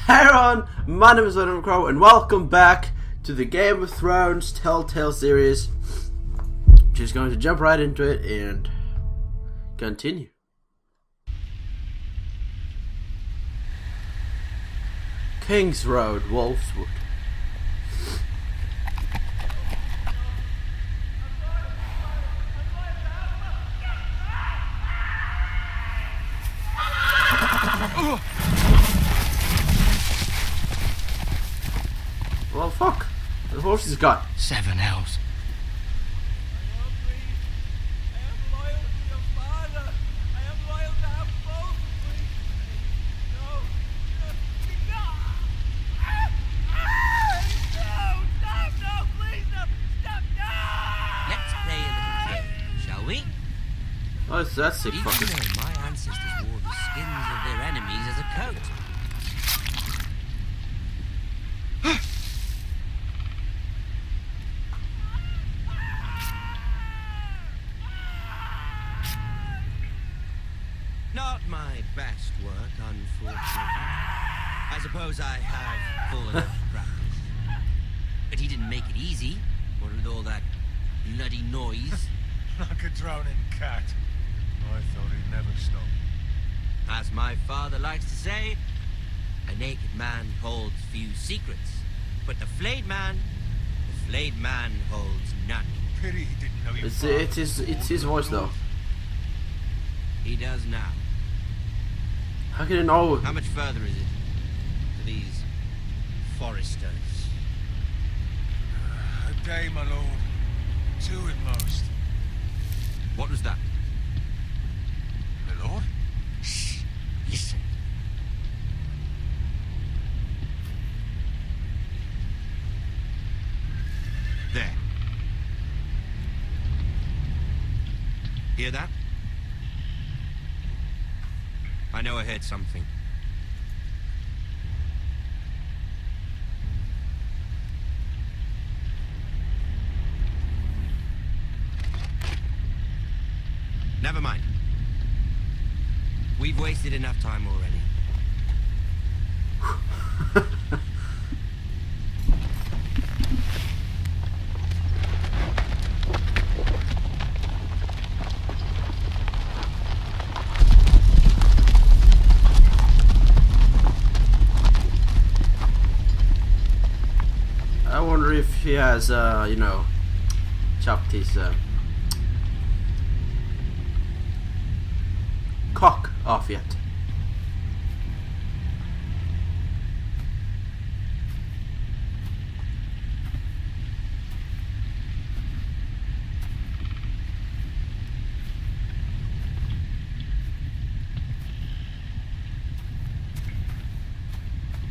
Hey everyone, my name is Venom Crow and welcome back to the Game of Thrones Telltale series. Just going to jump right into it and continue. King's Road, Wolfswood. Well, fuck. The horse is gone. 7 elves. Oh, it's that sick fucker. My ancestors wore the skins of their enemies as a coat. Not my best work, unfortunately. I suppose I have fallen out of practice. But he didn't make it easy, what with all that bloody noise. Like a drowning cat. I thought he'd never stop. As my father likes to say, a naked man holds few secrets, but the flayed man holds none. Pity he didn't know you. It's his voice though. He does now. How can you know? How much further is it to these foresters? A day, my lord. 2 at most. What was that? My lord? Shh. Listen. There. Hear that? I know I heard something. Never mind. We've wasted enough time already. I wonder if he has, chopped his cock off yet.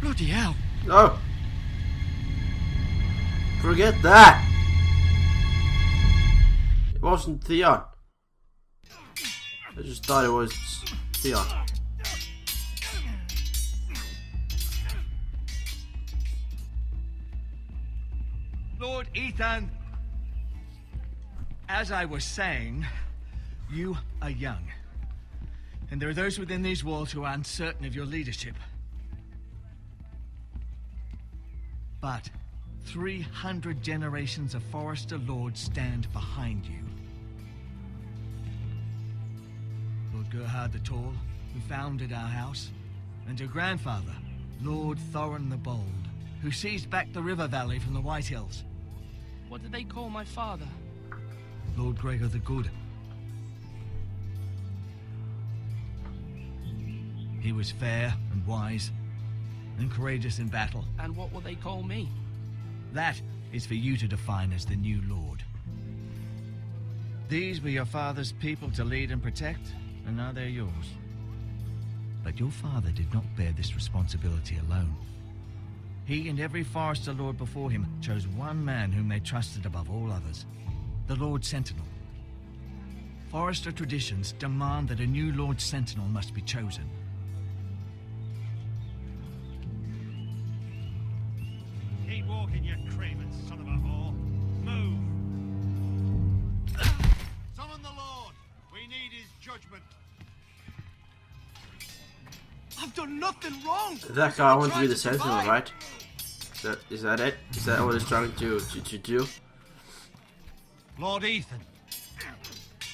Bloody hell. No! Forget that! It wasn't Theon. I just thought it was Theon. Lord Ethan, as I was saying, you are young. And there are those within these walls who are uncertain of your leadership. But 300 generations of Forester Lords stand behind you. Lord Gerhard the Tall, who founded our house, and your grandfather, Lord Thorin the Bold, who seized back the river valley from the White Hills. What did they call my father? Lord Gregor the Good. He was fair and wise, and courageous in battle. And what will they call me? That is for you to define as the new Lord. These were your father's people to lead and protect, and now they're yours. But your father did not bear this responsibility alone. He and every Forester Lord before him chose one man whom they trusted above all others, the Lord Sentinel. Forester traditions demand that a new Lord Sentinel must be chosen. Keep walking, you craven son of a whore. Move. Summon the Lord. We need his judgment. I've done nothing wrong. That guy wants to be the Trying to sentinel, survive. right? Is that it? Is that what he's trying to do? Lord Ethan.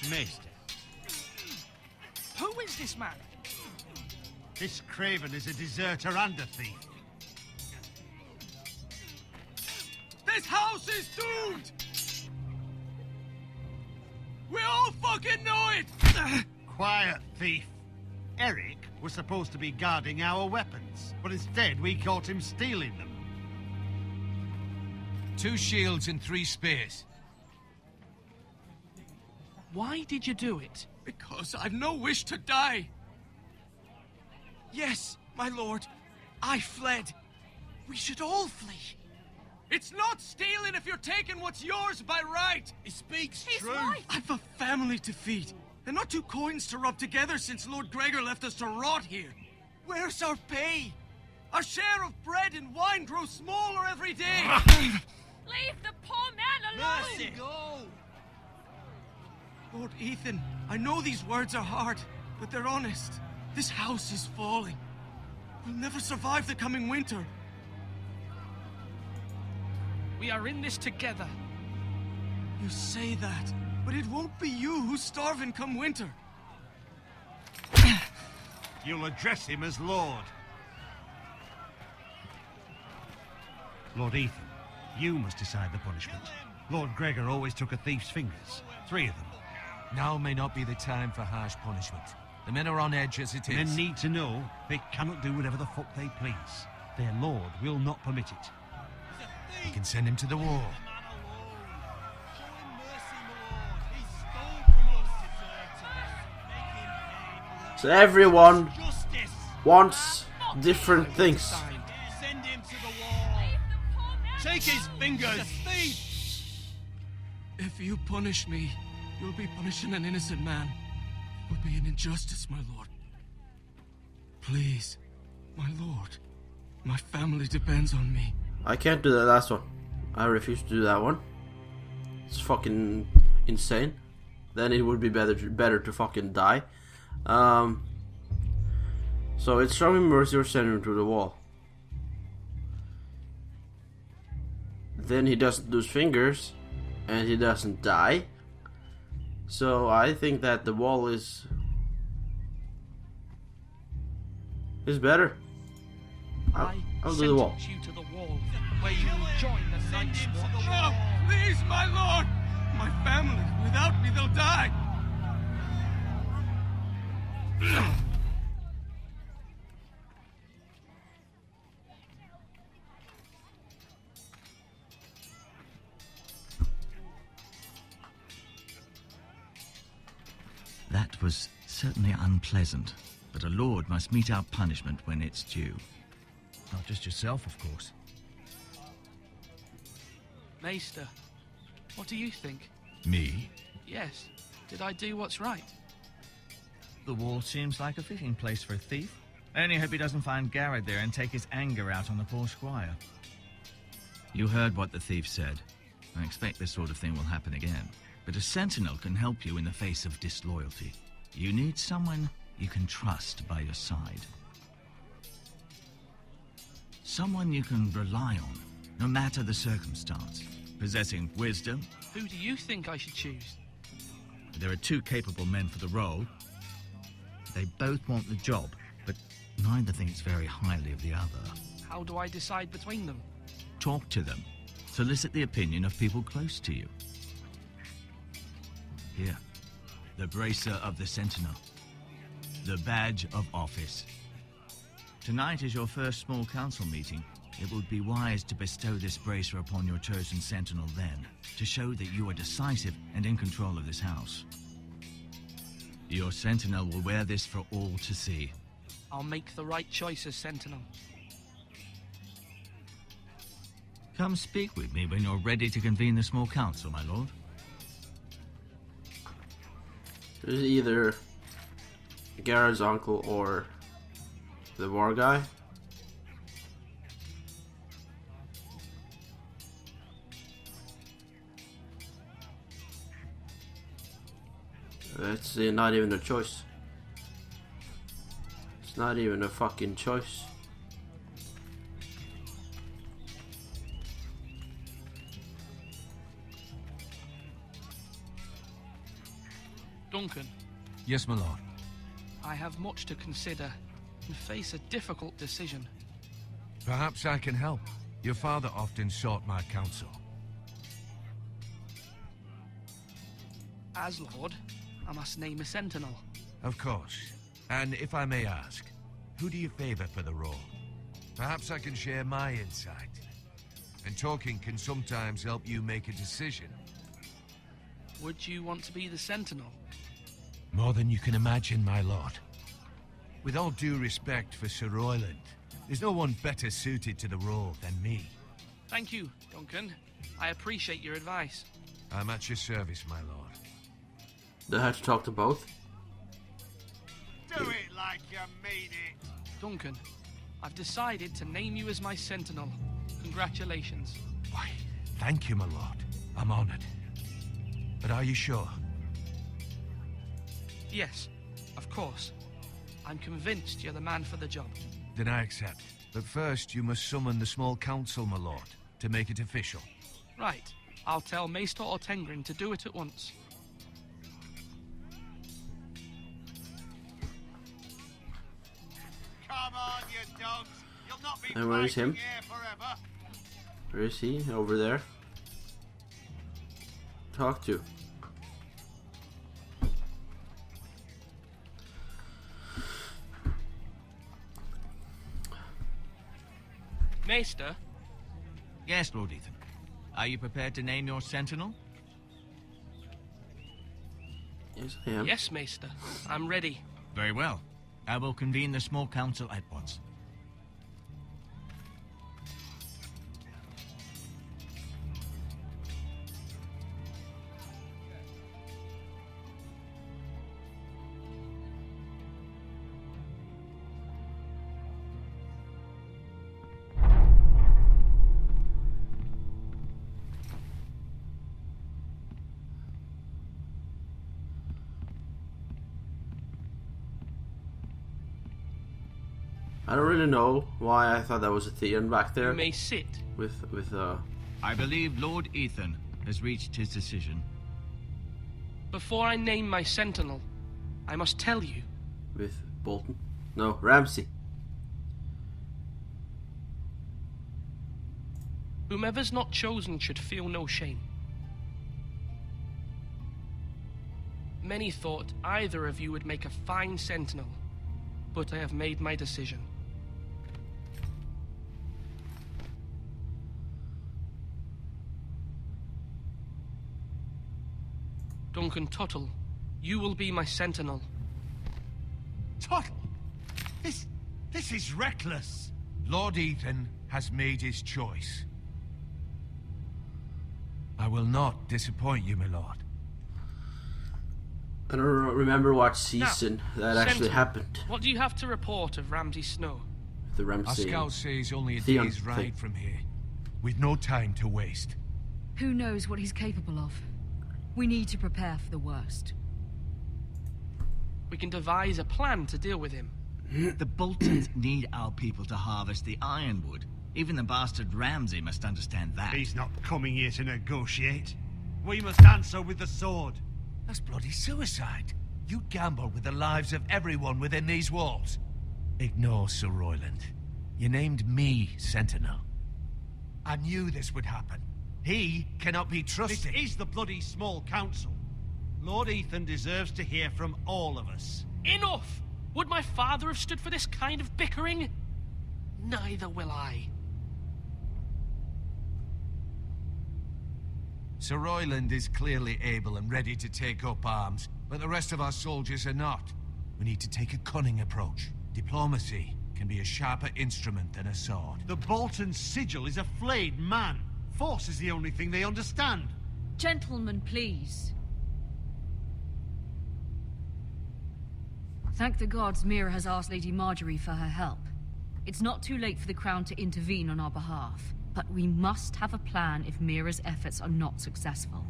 Maester, Who is this man? this craven is a deserter and a thief. This house is doomed. We all fucking know it. Quiet, thief. Eric was supposed to be guarding our weapons, but instead we caught him stealing them. 2 shields and 3 spears. Why did you do it? Because I've no wish to die. Yes, my lord. I fled. We should all flee. It's not stealing if you're taking what's yours by right. He speaks He's true. right. I've a family to feed, and not 2 coins to rub together since Lord Gregor left us to rot here. Where's our pay? Our share of bread and wine grows smaller every day. Leave the poor man alone! Mercy. Go. Lord Ethan, I know these words are hard, but they're honest. This house is falling. We'll never survive the coming winter. We are in this together. You say that, but it won't be you who's starving come winter. You'll address him as Lord. Lord Ethan, you must decide the punishment. Lord Gregor always took a thief's fingers. 3 of them. Now may not be the time for harsh punishment. The men are on edge as it is. Men need to know they cannot do whatever the fuck they please. Their lord will not permit it. We can send him to the wall. So everyone wants different things. Send him to the wall. Take his fingers. If you punish me, you'll be punishing an innocent man. It would be an injustice, my lord. Please, my lord. My family depends on me. I can't do that last one. I refuse to do that one. It's fucking insane. Then it would be better to fucking die. So it's show him mercy or send him to the wall. Then he doesn't lose fingers, and he doesn't die. So I think that the wall is better. I'll do the wall. sentence you to the wall, where you will join the Night's Watch. No, please, my lord. My family, without me, they'll die. That was certainly unpleasant, but a lord must mete out punishment when it's due. Not just yourself, of course. Maester, what do you think? Me? Yes. Did I do what's right? The wall seems like a fitting place for a thief. I only hope he doesn't find Garrett there and take his anger out on the poor squire. You heard what the thief said. I expect this sort of thing will happen again. But a sentinel can help you in the face of disloyalty. You need someone you can trust by your side. Someone you can rely on, no matter the circumstance. Possessing wisdom. Who do you think I should choose? There are two capable men for the role. They both want the job, but neither thinks very highly of the other. How do I decide between them? Talk to them. Solicit the opinion of people close to you. Here, the bracer of the Sentinel. The badge of office. Tonight is your first small council meeting. It would be wise to bestow this bracer upon your chosen Sentinel then, to show that you are decisive and in control of this house. Your Sentinel will wear this for all to see. I'll make the right choice as Sentinel. Come speak with me when you're ready to convene the small council, my lord. There's either Garrett's uncle or the war guy. That's not even a choice. It's not even a fucking choice. Duncan, Yes, my lord. I have much to consider and face a difficult decision. Perhaps I can help. Your father often sought my counsel. As Lord, I must name a sentinel. Of course. And if I may ask, who do you favor for the role? Perhaps I can share my insight. And talking can sometimes help you make a decision. Would you want to be the sentinel? More than you can imagine, my lord. With all due respect for Sir Royland, there's no one better suited to the role than me. Thank you, Duncan. I appreciate your advice. I'm at your service, my lord. They had to talk to both. Do it like you mean it. Duncan, I've decided to name you as my sentinel. Congratulations. Why, thank you, my lord. I'm honored. But are you sure? Yes, of course. I'm convinced you're the man for the job. Then I accept. But first, you must summon the small council, my lord, to make it official. Right. I'll tell Maester Ortengrin to do it at once. Come on, you dogs. You'll not be And where is him? fighting here forever. Where is he? Over there. Talk to. Maester? Yes, Lord Ethan. Are you prepared to name your sentinel? Yes, I am. Yes, Maester. I'm ready. Very well. I will convene the small council at once. I don't really know why I thought that was a Theon back there You may sit. with I believe Lord Ethan has reached his decision. Before I name my sentinel, I must tell you. with Bolton. No, Ramsay. Whomever's not chosen should feel no shame. Many thought either of you would make a fine sentinel, but I have made my decision. Duncan Tuttle, you will be my sentinel. Tuttle! This is reckless. Lord Ethan has made his choice. I will not disappoint you, my lord. I don't remember what season that actually sentinel, happened. What do you have to report of Ramsay Snow? The Our Ramsay. scout says only a Theon day's thing. ride from here, with no time to waste. Who knows what he's capable of? We need to prepare for the worst. We can devise a plan to deal with him. The Boltons need our people to harvest the ironwood. Even the bastard Ramsay must understand that. He's not coming here to negotiate. We must answer with the sword. That's bloody suicide. You gamble with the lives of everyone within these walls. Ignore Sir Royland. You named me Sentinel. I knew this would happen. He cannot be This trusted. is the bloody small council. Lord Ethan deserves to hear from all of us. Enough! Would my father have stood for this kind of bickering? Neither will I. Sir Royland is clearly able and ready to take up arms, but the rest of our soldiers are not. We need to take a cunning approach. Diplomacy can be a sharper instrument than a sword. The Bolton sigil is a flayed man. Force is the only thing they understand. Gentlemen, please. Thank the gods Mira has asked Lady Marjorie for her help. It's not too late for the Crown to intervene on our behalf, but we must have a plan if Mira's efforts are not successful.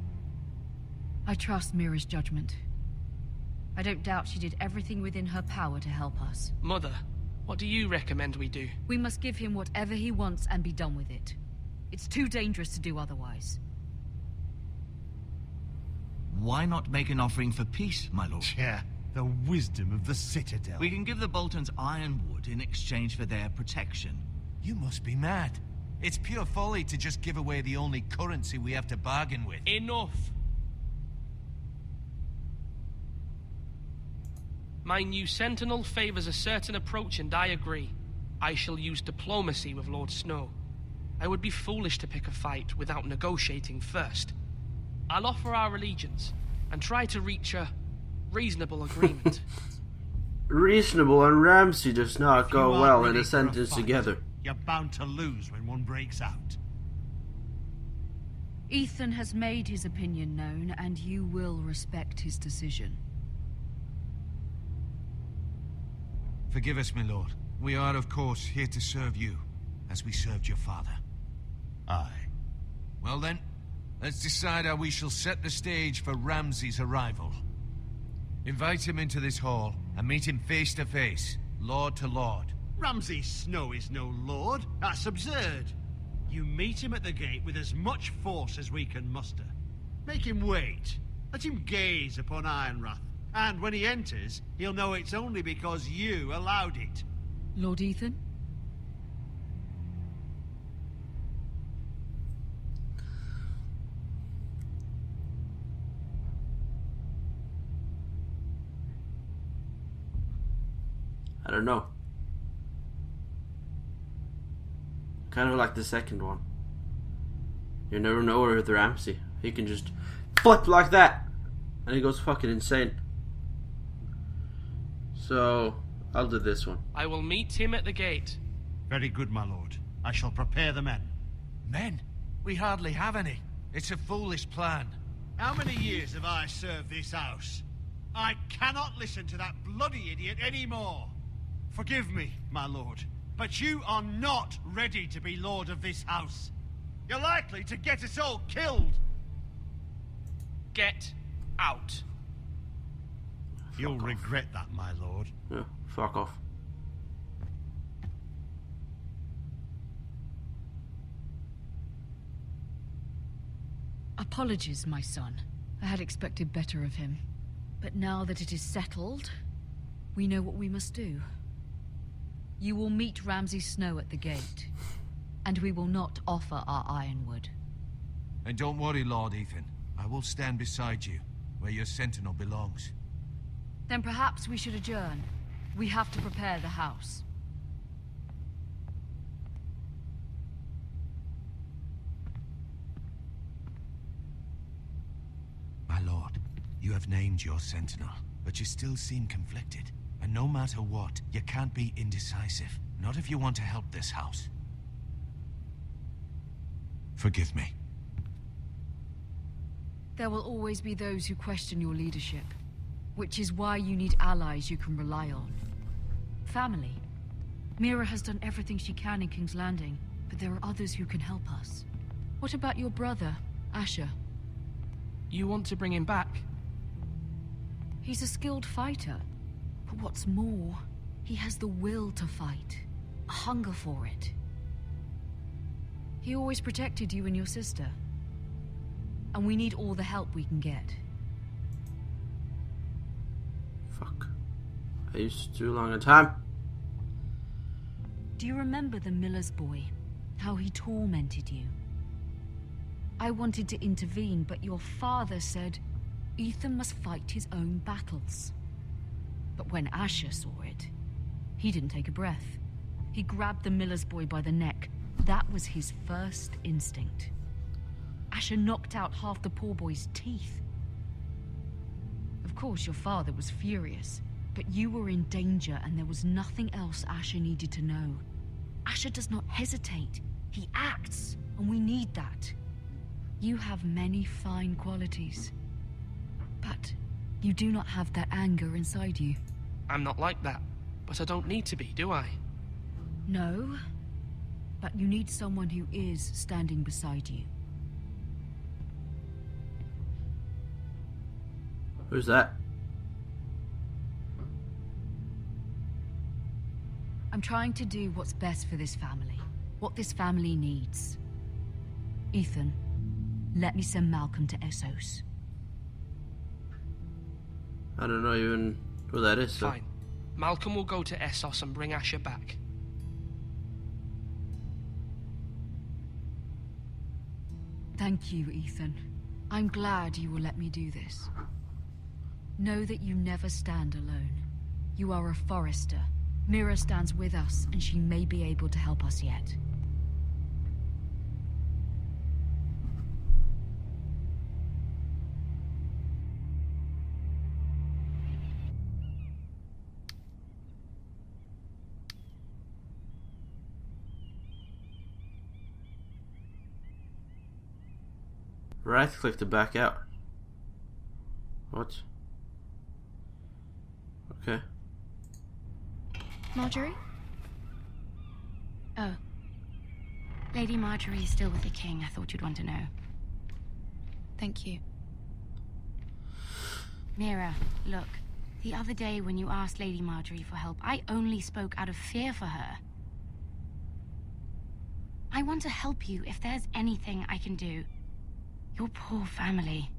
I trust Mira's judgment. I don't doubt she did everything within her power to help us. Mother, What do you recommend we do? We must give him whatever he wants and be done with it. It's too dangerous to do otherwise. Why not make an offering for peace, my lord? Yeah, the wisdom of the Citadel. We can give the Boltons ironwood in exchange for their protection. You must be mad. It's pure folly to just give away the only currency we have to bargain with. Enough! My new sentinel favors a certain approach, and I agree. I shall use diplomacy with Lord Snow. I would be foolish to pick a fight without negotiating first. I'll offer our allegiance, and try to reach a reasonable agreement. Reasonable and Ramsay does not If go you aren't well in ready a for sentence fight, together. You're bound to lose when one breaks out. Ethan has made his opinion known, and you will respect his decision. Forgive us, my lord. We are, of course, here to serve you, as we served your father. Aye. Well then, let's decide how we shall set the stage for Ramsay's arrival. Invite him into this hall, and meet him face to face, lord to lord. Ramsay Snow is no lord. That's absurd. You meet him at the gate with as much force as we can muster. Make him wait. Let him gaze upon Ironrath. And when he enters, he'll know it's only because you allowed it. Lord Ethan? I don't know. Kind of like the second one. You never know with Ramsay. He can just flip like that, and he goes fucking insane. So, I'll do this one. I will meet him at the gate. Very good, my lord. I shall prepare the men. Men? We hardly have any. It's a foolish plan. How many years have I served this house? I cannot listen to that bloody idiot anymore. Forgive me, my lord, but you are not ready to be lord of this house. You're likely to get us all killed. Get out. You'll regret that, my lord. Yeah, fuck off. Apologies, my son. I had expected better of him. But now that it is settled, we know what we must do. You will meet Ramsay Snow at the gate, and we will not offer our ironwood. And don't worry, Lord Ethan. I will stand beside you, where your sentinel belongs. Then perhaps we should adjourn. We have to prepare the house. My lord, you have named your sentinel, but you still seem conflicted. And no matter what, you can't be indecisive. Not if you want to help this house. Forgive me. There will always be those who question your leadership, which is why you need allies you can rely on. Family. Mira has done everything she can in King's Landing, but there are others who can help us. What about your brother, Asher? You want to bring him back? He's a skilled fighter. But what's more, he has the will to fight. A hunger for it. He always protected you and your sister. And we need all the help we can get. Fuck. I used too long a time. Do you remember the miller's boy? How he tormented you? I wanted to intervene, but your father said Ethan must fight his own battles. But when Asher saw it, he didn't take a breath. He grabbed the miller's boy by the neck. That was his first instinct. Asher knocked out half the poor boy's teeth. Of course, your father was furious, but you were in danger and there was nothing else Asher needed to know. Asher does not hesitate. He acts, and we need that. You have many fine qualities, but you do not have that anger inside you. I'm not like that, but I don't need to be, do I? No, but you need someone who is standing beside you. Who's that? I'm trying to do what's best for this family. What this family needs. Ethan, let me send Malcolm to Essos. I don't know even who that is, so. Fine. Malcolm will go to Essos and bring Asher back. Thank you, Ethan. I'm glad you will let me do this. Know that you never stand alone. You are a Forrester. Mira stands with us, and she may be able to help us yet. Right click to back out. What? Okay. Marjorie? Oh. Lady Marjorie is still with the king. I thought you'd want to know. Thank you. Mira, look. The other day when you asked Lady Marjorie for help, I only spoke out of fear for her. I want to help you if there's anything I can do. Your poor family.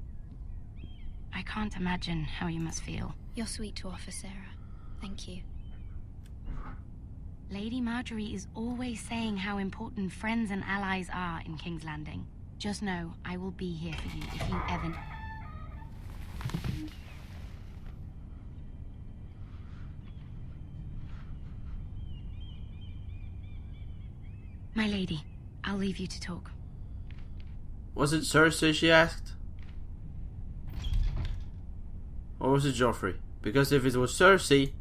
I can't imagine how you must feel. You're sweet to offer, Sarah. Thank you. Lady Marjorie is always saying how important friends and allies are in King's Landing. Just know, I will be here for you if you ever... My lady, I'll leave you to talk. Was it Cersei she asked? Or was it Joffrey? Because if it was Cersei,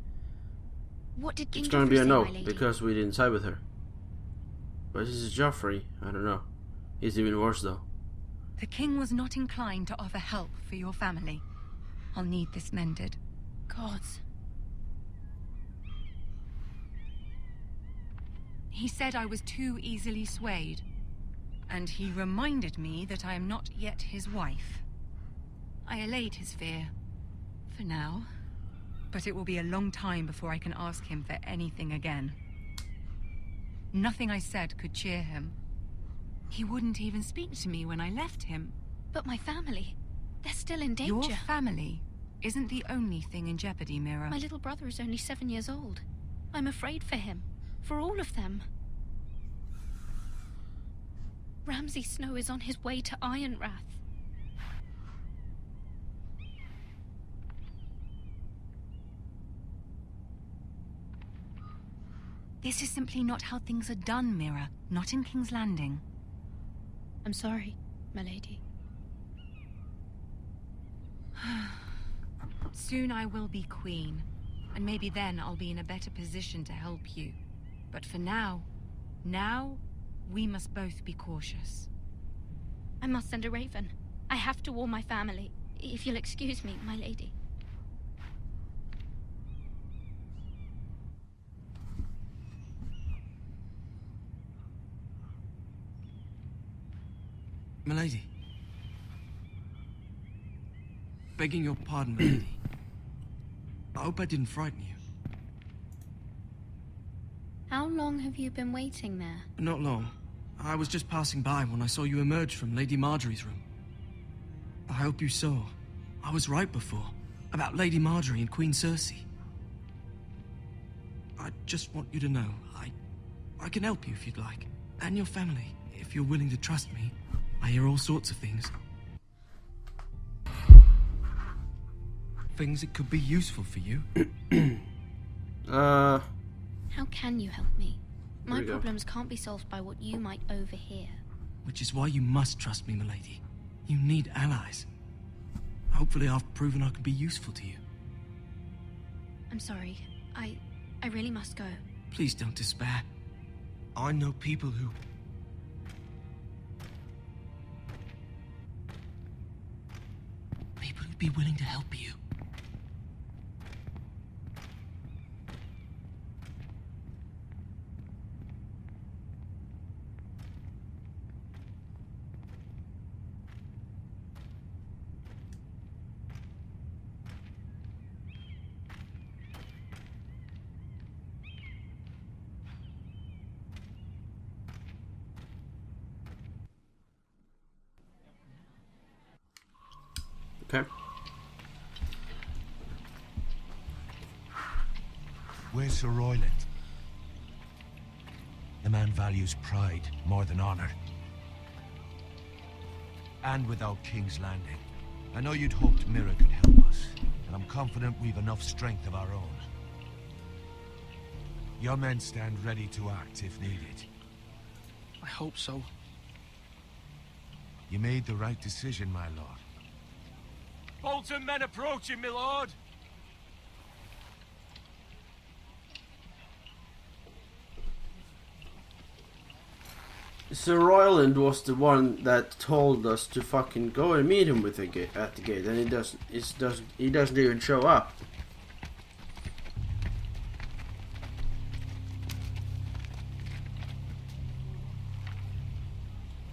What did King it's going to Joffrey be a say, no, my lady? because we didn't side with her. But this is Joffrey, I don't know. He's even worse though. The king was not inclined to offer help for your family. I'll need this mended. Gods. He said I was too easily swayed. And he reminded me that I am not yet his wife. I allayed his fear. For now. But it will be a long time before I can ask him for anything again. Nothing I said could cheer him. He wouldn't even speak to me when I left him. But my family, they're still in danger. Your family isn't the only thing in jeopardy, Mira. My little brother is only 7 years old. I'm afraid for him. For all of them. Ramsay Snow is on his way to Ironrath. This is simply not how things are done, Mira. Not in King's Landing. I'm sorry, my lady. Soon I will be queen, and maybe then I'll be in a better position to help you. But for now, we must both be cautious. I must send a raven. I have to warn my family. If you'll excuse me, my lady. Milady. Begging your pardon, milady. I hope I didn't frighten you. How long have you been waiting there? Not long. I was just passing by when I saw you emerge from Lady Marjorie's room. I hope you saw. I was right before. About Lady Marjorie and Queen Cersei. I just want you to know, I can help you if you'd like. And your family, if you're willing to trust me. I hear all sorts of things. Things that could be useful for you. How can you help me? My we go. problems can't be solved by what you might overhear. Which is why you must trust me, milady. You need allies. Hopefully I've proven I can be useful to you. I'm sorry. I really must go. Please don't despair. I know people who... People who'd be willing to help you. Okay. Where's Sir Royland? The man values pride more than honor. And without King's Landing, I know you'd hoped Mira could help us, and I'm confident we've enough strength of our own. Your men stand ready to act if needed. I hope so. You made the right decision, my lord. Bolton men approaching, my lord. Sir Royland was the one that told us to fucking go and meet him with at the gate, and he doesn't even show up.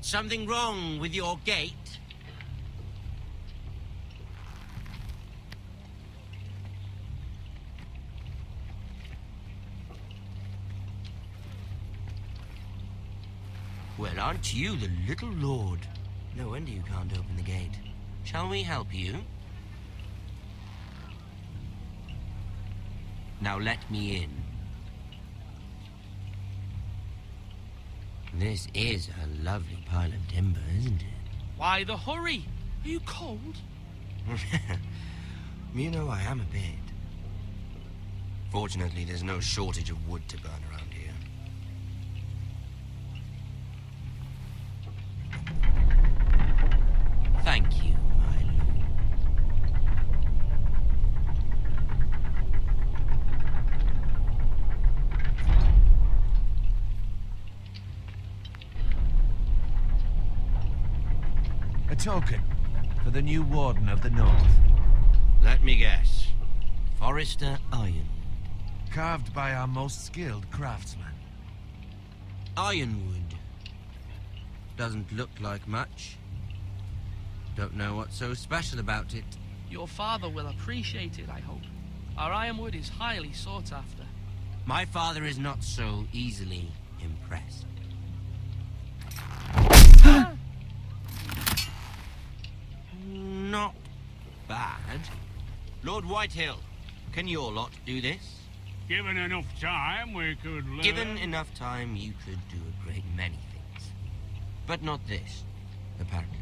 Something wrong with your gate? Well, aren't you the little lord? No wonder you can't open the gate. Shall we help you? Now let me in. This is a lovely pile of timber, isn't it? Why the hurry? Are you cold? You know I am a bit. Fortunately, there's no shortage of wood to burn around here. Thank you, my lord. A token for the new Warden of the North. Let me guess. Forrester Ironwood. Carved by our most skilled craftsman. Ironwood. Doesn't look like much. Don't know what's so special about it. Your father will appreciate it, I hope. Our ironwood is highly sought after. My father is not so easily impressed. Not bad. Lord Whitehill, can your lot do this? Given enough time, we could learn. Given enough time, you could do a great many things. But not this, apparently.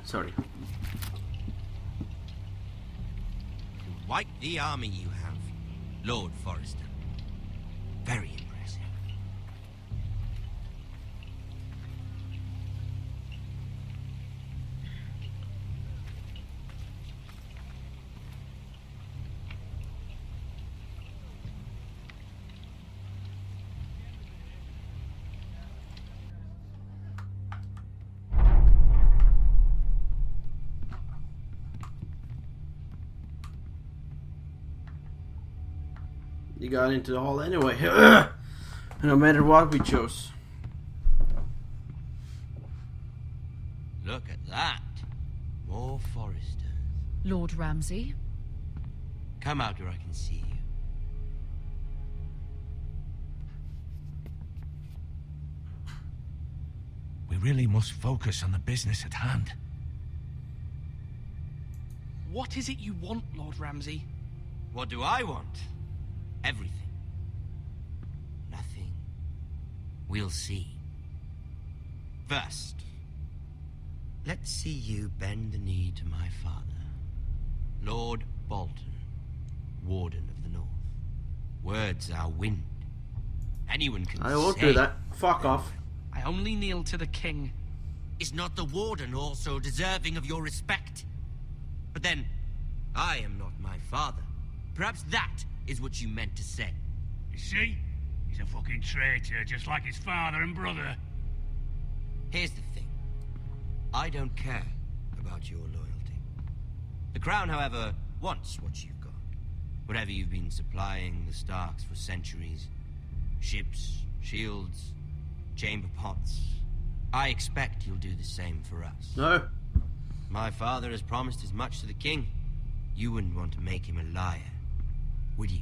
Sorry. Quite the army you have, Lord Forrester. Very impressive. You got into the hall anyway. No matter what we chose. Look at that. More Forresters. Lord Ramsay? Come out where I can see you. We really must focus on the business at hand. What is it you want, Lord Ramsay? What do I want? Everything. Nothing. We'll see. First, let's see you bend the knee to my father, Lord Bolton, Warden of the North. Words are wind. Anyone can I won't say do that. Fuck off. I only kneel to the king. Is not the Warden also deserving of your respect? But then, I am not my father. Perhaps that is what you meant to say. You see? He's a fucking traitor, just like his father and brother. Here's the thing. I don't care about your loyalty. The Crown, however, wants what you've got. Whatever you've been supplying the Starks for centuries. Ships, shields, chamber pots. I expect you'll do the same for us. No. My father has promised as much to the king. You wouldn't want to make him a liar, would you?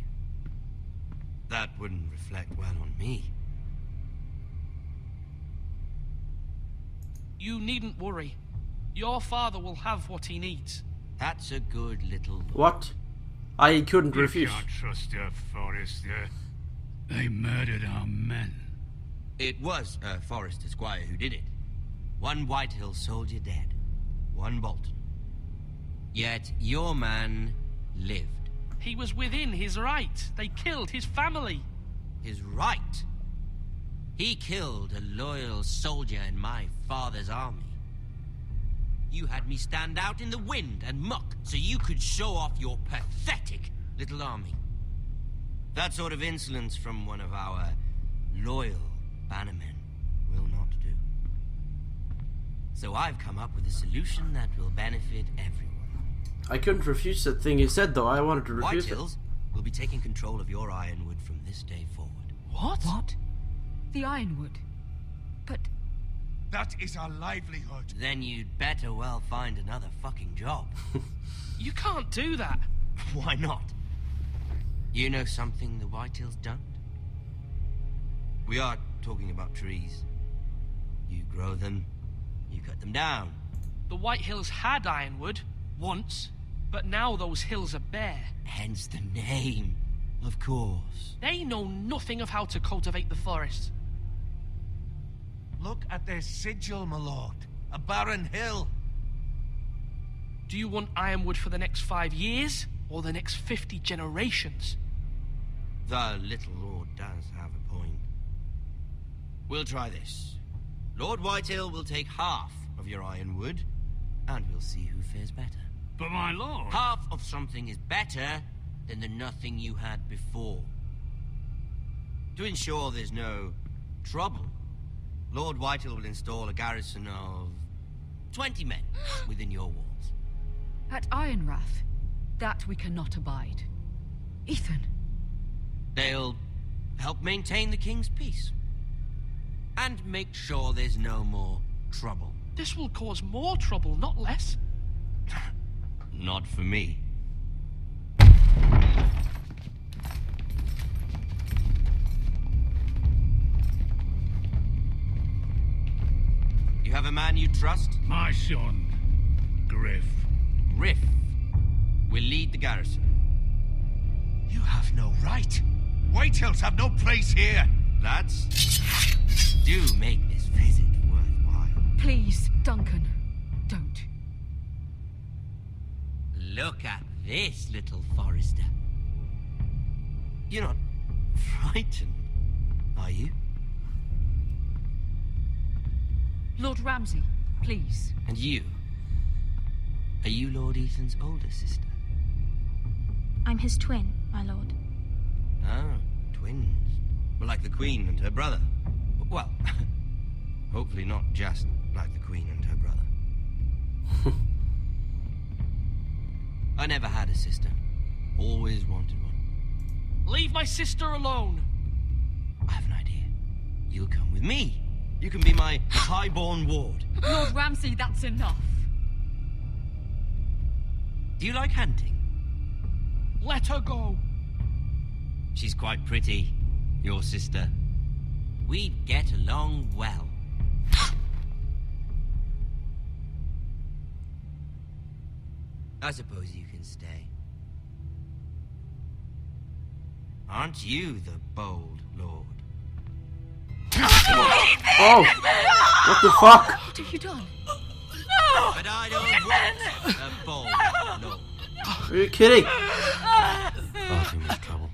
That wouldn't reflect well on me. You needn't worry. Your father will have what he needs. That's a good little... What? I couldn't refuse. You can't trust her, Forrester. They murdered our men. It was a Forrester squire who did it. One Whitehill soldier dead. One Bolton. Yet your man lived. He was within his right. They killed his family. His right? He killed a loyal soldier in my father's army. You had me stand out in the wind and muck so you could show off your pathetic little army. That sort of insolence from one of our loyal bannermen will not do. So I've come up with a solution that will benefit everyone. I couldn't refuse that thing he said, though. I wanted to refuse it. Whitehills will be taking control of your ironwood from this day forward. What? What? The Ironwood? But... That is our livelihood. Then you'd better well find another fucking job. You can't do that. Why not? You know something the Whitehills don't? We are talking about trees. You grow them, you cut them down. The Whitehills had ironwood, once, but now those hills are bare. Hence the name, of course. They know nothing of how to cultivate the forest. Look at their sigil, my lord. A barren hill. Do you want ironwood for the next 5 years, or the next 50 generations? The little lord does have a point. We'll try this. Lord Whitehill will take half of your ironwood, and we'll see who fares better. But my lord... Half of something is better than the nothing you had before. To ensure there's no trouble, Lord Whitehill will install a garrison of 20 men within your walls. At Ironrath, that we cannot abide. Ethan. They'll help maintain the king's peace. And make sure there's no more trouble. This will cause more trouble, not less. Not for me. You have a man you trust? My son, Griff. Griff will lead the garrison. You have no right. Whitehills have no place here. Lads, do make this visit worthwhile. Please, Duncan, don't. Look at this, little Forrester. You're not frightened, are you? Lord Ramsay, please. And you? Are you Lord Ethan's older sister? I'm his twin, my lord. Ah, twins. Well, like the Queen and her brother. Well, hopefully not just like the Queen and her brother. I never had a sister. Always wanted one. Leave my sister alone. I have an idea. You'll come with me. You can be my highborn ward. Lord Ramsay, that's enough. Do you like hunting? Let her go. She's quite pretty, your sister. We'd get along well. I suppose you can stay. Aren't you the bold lord? Oh! What the fuck? What have you done? But I don't want a bold lord. Are you kidding? Oh, too much trouble.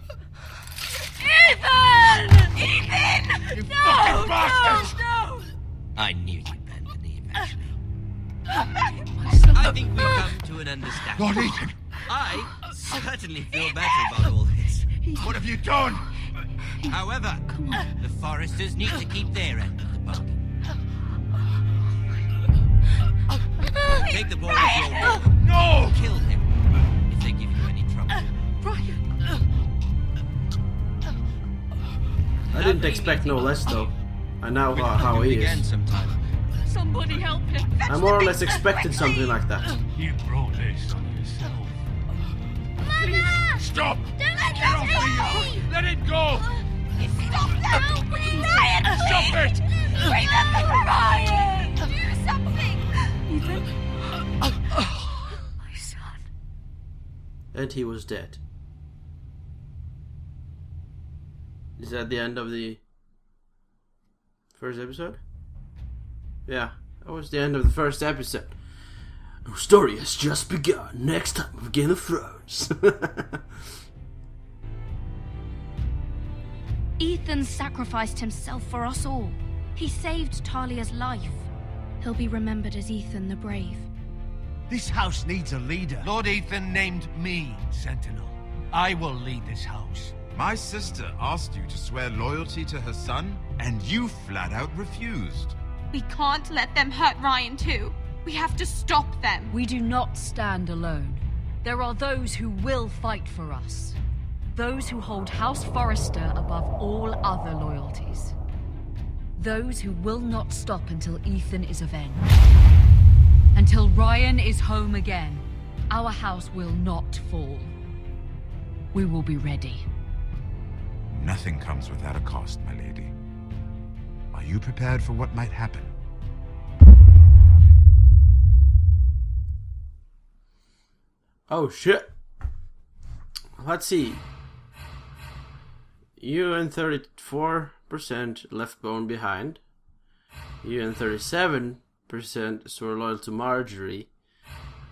Ethan! Ethan! You No! fucking bastard! No! I knew you'd bend the knee eventually. My son. I think we've come to an understanding. Lord Ethan, I certainly feel better about all this. what have you done? However, the Foresters need to keep their end of the bargain. Take the boy with your ward. No! Kill him if they give you any trouble. Brian. I didn't expect no less, though. I know how he Again is. sometime. Somebody help him. I more or less expected something like that. You brought this on yourself. Mother! Stop! Don't let Get off me! Let it go! Stop that! Ryan, Stop it! Remember Ryan! Do something! Ethan? My son. And he was dead. Is that the end of the first episode? Yeah, that was the end of the first episode. Our story has just begun. Next time with Game of Thrones. Ethan sacrificed himself for us all. He saved Talia's life. He'll be remembered as Ethan the Brave. This house needs a leader. Lord Ethan named me Sentinel. I will lead this house. My sister asked you to swear loyalty to her son, and you flat out refused. We can't let them hurt Ryan too. We have to stop them. We do not stand alone. There are those who will fight for us. Those who hold House Forrester above all other loyalties. Those who will not stop until Ethan is avenged. Until Ryan is home again, our house will not fall. We will be ready. Nothing comes without a cost, my lady. Are you prepared for what might happen? Oh shit. Let's see. You and 34% left Bone behind. You and 37% swore loyal to Marjorie.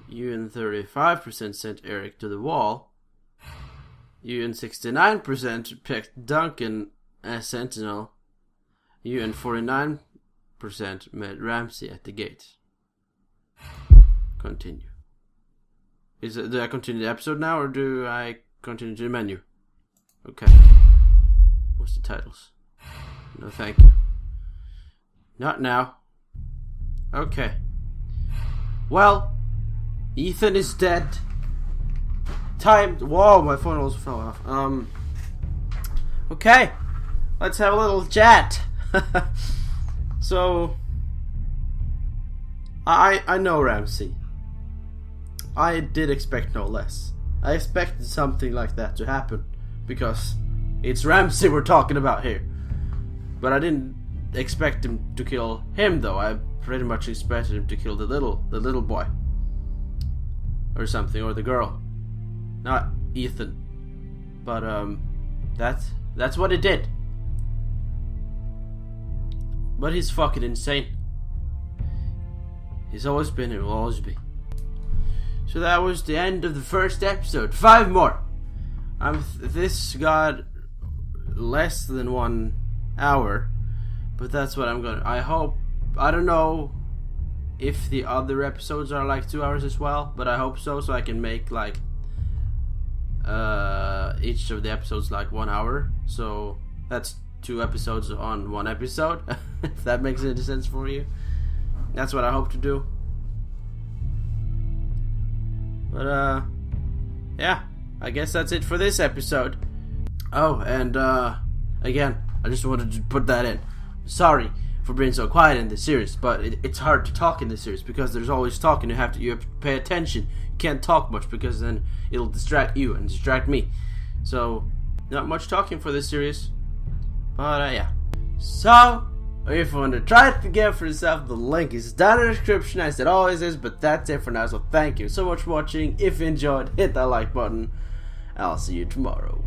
You and 35% sent Eric to the wall. You and 69% picked Duncan as Sentinel. You and 49% met Ramsay at the gate. Continue. Do I continue the episode now, or do I continue to the menu? Okay. What's the titles? No, thank you. Not now. Okay. Well, Ethan is dead. Time. Whoa, my phone also fell off. Okay. Let's have a little chat. So, I know Ramsay. I did expect no less. I expected something like that to happen, because it's Ramsay we're talking about here. But I didn't expect him to kill him, though. I pretty much expected him to kill the little boy, or something, or the girl, not Ethan. But that's what it did. But he's fucking insane. He's always been, he will always be. So that was the end of the first episode. 5 more. This got less than 1 hour, but that's what I'm gonna. I hope. I don't know if the other episodes are like 2 hours as well, but I hope so I can make like each of the episodes like 1 hour. So that's 2 episodes on 1 episode. If that makes any sense for you. That's what I hope to do. But yeah, I guess that's it for this episode. Oh, and again, I just wanted to put that in. Sorry for being so quiet in this series, but it's hard to talk in this series because there's always talking. You have to pay attention. You can't talk much because then it'll distract you and distract me. So not much talking for this series, but yeah. So if you want to try it again for yourself, the link is down in the description as it always is. But that's it for now, so thank you so much for watching. If you enjoyed, hit that like button. I'll see you tomorrow.